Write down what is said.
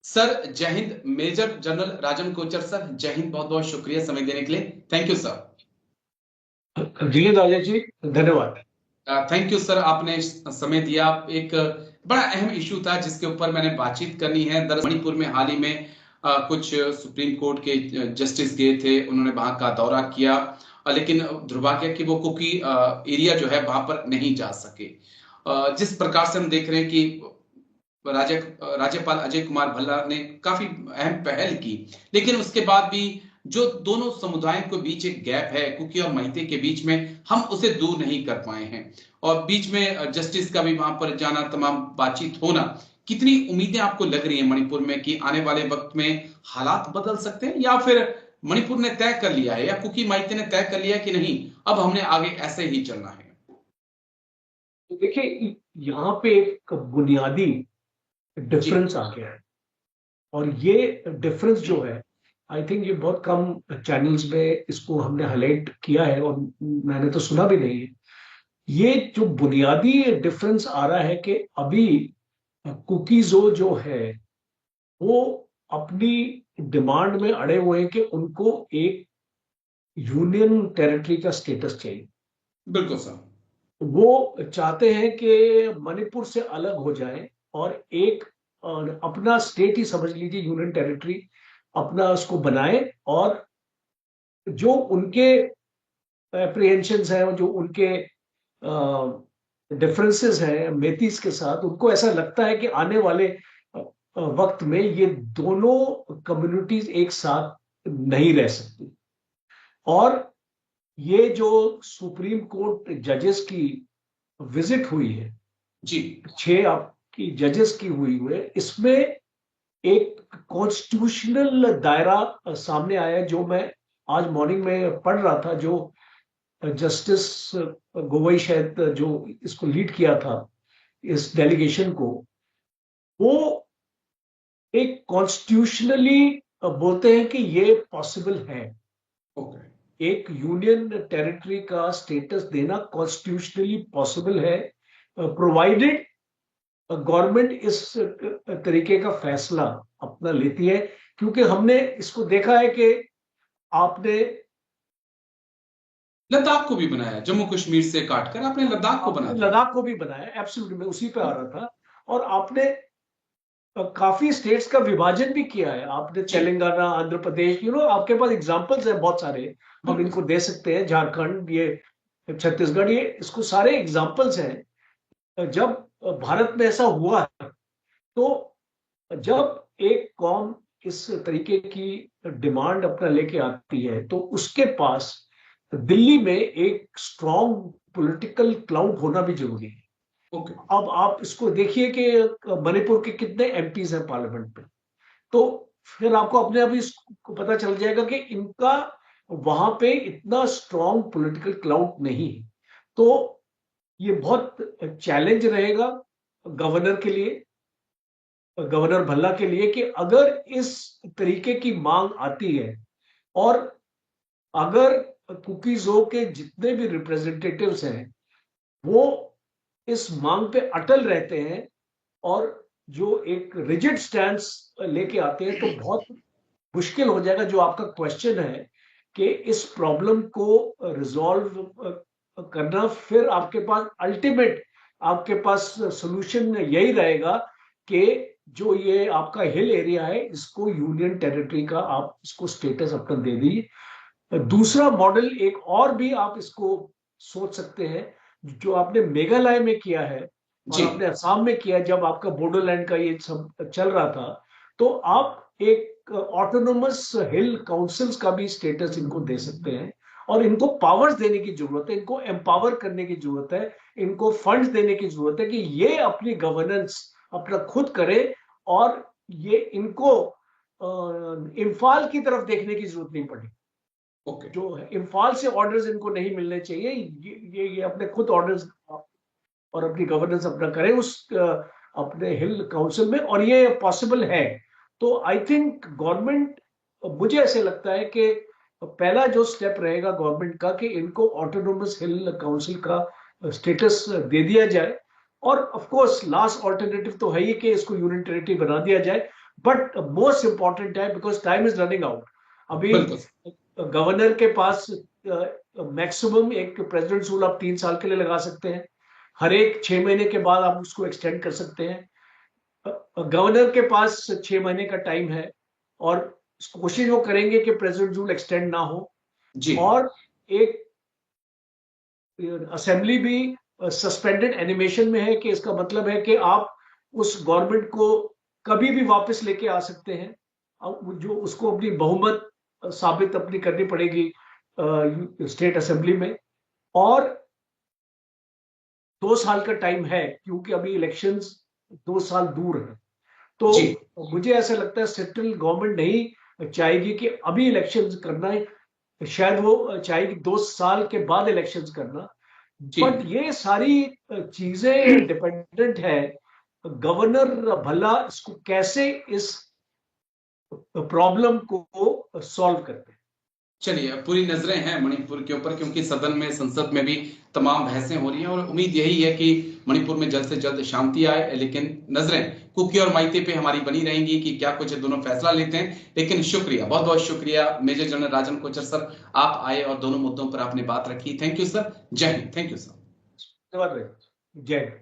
Sir जय हिंद। Major general Rajan Kochar sir, जय हिंद। बहुत बहुत शुक्रिया समय देने के लिए। Thank you sir. जी राजा जी, धन्यवाद। थैंक यू सर, आपने समय दिया। एक बड़ा अहम इशू था जिसके ऊपर मैंने बातचीत करनी है। दरअसल मणिपुर में हाल ही में कुछ सुप्रीम कोर्ट के जस्टिस गए थे, उन्होंने वहां का दौरा किया, लेकिन दुर्भाग्य कि वो कुकी एरिया जो है वहां पर नहीं जा सके। जिस प्रकार से हम देख रहे हैं कि राज्यपाल अजय कुमार भल्ला ने काफी अहम पहल की, लेकिन उसके बाद भी जो दोनों समुदायों के बीच एक गैप है, कुकी और महिते के बीच में, हम उसे दूर नहीं कर पाए हैं। और बीच में जस्टिस का भी वहां पर जाना, तमाम बातचीत होना। कितनी उम्मीदें आपको लग रही हैं मणिपुर में कि आने वाले वक्त में हालात बदल सकते हैं, या फिर मणिपुर ने तय कर लिया है, या कुकी माइते ने तय कर लिया है कि नहीं, अब हमने आगे ऐसे ही चलना है? तो देखिए, यहाँ पे एक बुनियादी जी। डिफरेंस आ गया है। और ये डिफरेंस जो है, आई थिंक ये बहुत कम चैनल्स में इसको हमने हाईलाइट किया है और मैंने तो सुना भी नहीं है। ये जो बुनियादी डिफरेंस आ रहा है कि अभी कुकीजो जो है वो अपनी डिमांड में अड़े हुए हैं कि उनको एक यूनियन टेरिटरी का स्टेटस चाहिए। बिल्कुल सर। वो चाहते हैं कि मणिपुर से अलग हो जाए और एक अपना स्टेट ही समझ लीजिए, यूनियन टेरिटरी अपना उसको बनाए। और जो उनके अप्रिहेंशंस हैं, जो उनके डिफरेंसेस हैं मेतीस के साथ, उनको ऐसा लगता है कि आने वाले वक्त में ये दोनों कम्युनिटीज एक साथ नहीं रह सकती। और ये जो सुप्रीम कोर्ट जजेस की विजिट हुई है, जी। 6 आपकी जजेस की हुई है, इसमें एक कॉन्स्टिट्यूशनल दायरा सामने आया है, जो मैं आज मॉर्निंग में पढ़ रहा था। जो जस्टिस गोगोई शायद जो इसको लीड किया था, इस डेलीगेशन को, वो एक कॉन्स्टिट्यूशनली बोलते हैं कि ये पॉसिबल है। ओके। एक यूनियन टेरिटरी का स्टेटस देना कॉन्स्टिट्यूशनली पॉसिबल है, प्रोवाइडेड गवर्नमेंट इस तरीके का फैसला अपना लेती है। क्योंकि हमने इसको देखा है कि आपने लद्दाख को भी बनाया, जम्मू कश्मीर से काटकर आपने लद्दाख को बना आपने दिया। लद्दाख को भी बनाया, एब्सोल्युटली मैं उसी पे आ रहा था। और आपने काफी स्टेट्स का विभाजन भी किया है। आपने जी। तेलंगाना, आंध्र प्रदेश, आपके पास एग्जांपल्स हैं बहुत सारे, हम बिल्कुल इनको सर। दे सकते हैं। झारखंड, ये छत्तीसगढ़, ये इसको सारे एग्जांपल्स हैं। जब भारत में ऐसा हुआ है, तो जब एक कौम इस तरीके की डिमांड अपना लेके आती है, तो उसके पास दिल्ली में एक स्ट्रॉन्ग पॉलिटिकल क्लाउड होना भी जरूरी है। ओके। अब आप इसको देखिए कि मणिपुर के कितने एमपीज हैं पार्लियामेंट में। तो फिर आपको अपने आप ही इसको पता चल जाएगा कि इनका वहां पे इतना स्ट्रॉन्ग पॉलिटिकल क्लाउड नहीं है। तो ये बहुत चैलेंज रहेगा गवर्नर के लिए, गवर्नर भल्ला के लिए, कि अगर इस तरीके की मांग आती है, और अगर कुकीजों के जितने भी रिप्रेजेंटेटिव्स हैं वो इस मांग पे अटल रहते हैं और जो एक रिजिड स्टैंड लेके आते हैं, तो बहुत मुश्किल हो जाएगा। जो आपका क्वेश्चन है कि इस प्रॉब्लम को रिजॉल्व करना, फिर आपके पास अल्टीमेट, आपके पास सोल्यूशन यही रहेगा कि जो ये आपका हिल एरिया है, इसको यूनियन टेरिटरी का आप इसको स्टेटस अपना दे दीजिए। दूसरा मॉडल एक और भी आप इसको सोच सकते हैं, जो आपने मेघालय में किया है और जी। आपने असम में किया है, जब आपका बोडोलैंड का ये सब चल रहा था। तो आप एक ऑटोनोमस हिल काउंसिल्स का भी स्टेटस इनको दे सकते हैं। और इनको पावर्स देने की जरूरत है, इनको एम्पावर करने की जरूरत है, इनको फंड्स देने की जरूरत है कि ये अपनी गवर्नेंस अपना खुद करे। और ये इनको इम्फाल की तरफ देखने की जरूरत नहीं पड़ेगी। ओके। जो है इम्फाल से ऑर्डर्स इनको नहीं मिलने चाहिए। ये अपने खुद ऑर्डर्स और अपनी गवर्नेंस अपना करें उस अपने हिल काउंसिल में, और ये पॉसिबल है। तो आई थिंक गवर्नमेंट, मुझे ऐसे लगता है कि पहला जो स्टेप रहेगा गवर्नमेंट का, कि इनको ऑटोनोमस हिल काउंसिल का स्टेटस दे दिया जाए। और ऑफ कोर्स लास्ट ऑल्टरनेटिव तो है ही कि इसको यूनियन टेरिटरी बना दिया जाए। बट मोस्ट इंपॉर्टेंट है, because time is running out. अभी बिल्कुल गवर्नर के पास मैक्सिमम एक प्रेसिडेंट रूल आप 3 साल के लिए लगा सकते हैं, हर एक 6 महीने के बाद आप उसको एक्सटेंड कर सकते हैं। गवर्नर के पास 6 महीने का टाइम है, और कोशिश वो करेंगे कि प्रेसिडेंट रूल एक्सटेंड ना हो। जी। और एक असेंबली भी सस्पेंडेड एनिमेशन में है, कि इसका मतलब है कि आप उस गवर्नमेंट को कभी भी वापस लेके आ सकते हैं। जो उसको अपनी बहुमत साबित अपनी करनी पड़ेगी स्टेट असेंबली में। और 2 साल का टाइम है, क्योंकि अभी इलेक्शंस 2 साल दूर है। तो जी। मुझे ऐसा लगता है सेंट्रल गवर्नमेंट नहीं चाहेगी कि अभी इलेक्शंस करना है, शायद वो चाहेगी 2 साल के बाद इलेक्शंस करना। जी। बट ये सारी चीजें डिपेंडेंट है गवर्नर भला इसको कैसे इस प्रॉब्लम को सॉल्व करते हैं। चलिए, पूरी नजरें हैं मणिपुर के ऊपर, क्योंकि सदन में, संसद में भी तमाम बहसें हो रही हैं और उम्मीद यही है कि मणिपुर में जल्द से जल्द शांति आए। लेकिन नजरें कुकी और माइते पे हमारी बनी रहेंगी कि क्या कुछ दोनों फैसला लेते हैं। लेकिन शुक्रिया, बहुत बहुत शुक्रिया major general Rajan Kochar sir, आप आए और दोनों मुद्दों पर आपने बात रखी। Thank you sir. जय हिंद। Thank you sir. धन्यवाद। जय हिंद।